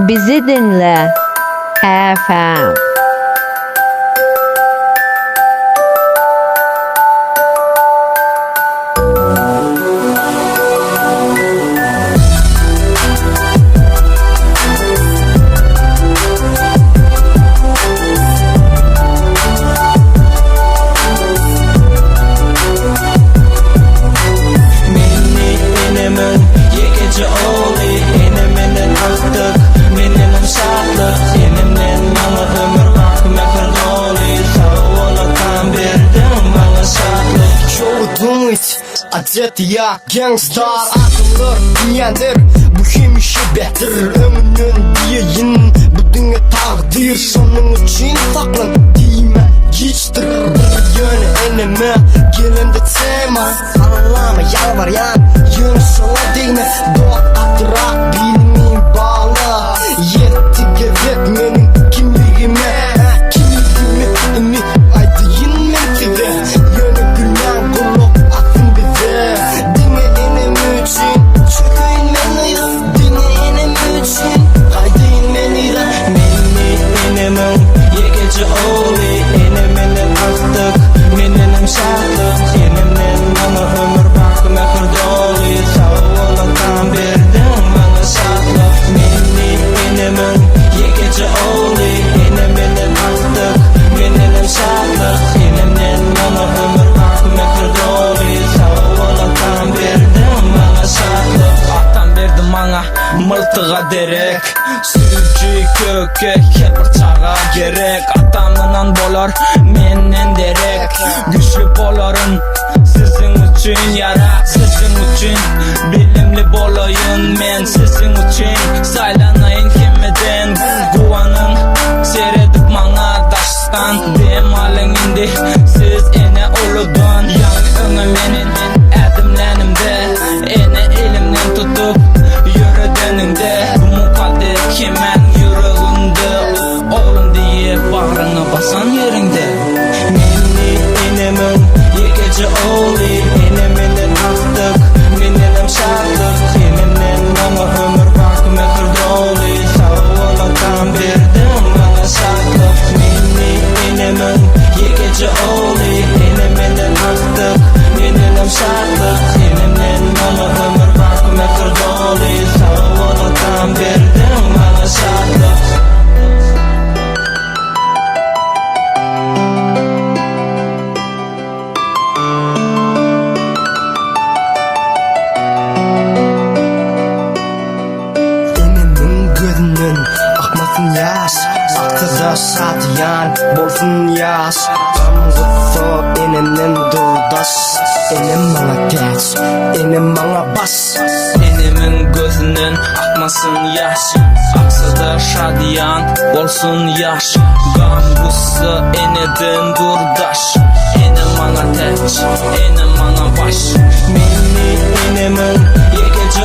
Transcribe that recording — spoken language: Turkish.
Bizi dinle. FM. Adet ya gangstar adımlar dünyadır. Bu hem işi betir ömrünün diyeyin. Bu dünya takdir sonun için saklan diyme geçtir. Bir yönü eneme gelende tema ağlama yalvar yan yönü sola değme. Doğa attırak bilmeyin bağlı yetti gerek benim kimliğime. Kimliğime aydıyin mentide yönü gülen kulak aklım bize. Dinle enem için çökün beni dinle enem için kaydın beni de Meni enemim yegeci oğlu eneminin artık menenim sağlık enemden bana ömür bak mehir dolu sağlıktan verdin bana sağlık. Meni enemim yegeci oğlu eneminin artık menenim sağlık enemden bana ömür bak mehir dolu sağlıktan verdin bana sağlık. Attan verdim bana mıltığa derek sürücü köke hep çağa gerek. Atamından bolar menden derek güçlü boların sizin için yara sizin için bilimli bolayın men sizin için saylanayın kimeden guvanın seyredip mana daştan dem alın indi siz ene uludan yani öngü menin edimlenimde ene elimden tutup yürüdeninde bu mukadder kemen yüreğinde oğlum diye bağrına basan yerinde. Meni enemim yegeci oğlu eneminin artık menenim sağlık enemden bana ömür bak mehir dolu sağlıktan verdin bana sağlık. Meni enemim yegeci oğlu eneminin artık menenim sağlık enemden bana ömür bak mehir dolu sağlıktan verdin bana sağlık. Enemin gözünün akmasın yaş aktıza şadiyan bolsun yaş. Gamgıtso enemden durdaş enem bana geç enem bana bas. Enemin gözünün akmasın yaş aksa da şadiyan bolsun yaş. Gamgusu eneden durdaş enem bana teç enem bana baş. Meni enemin yegeci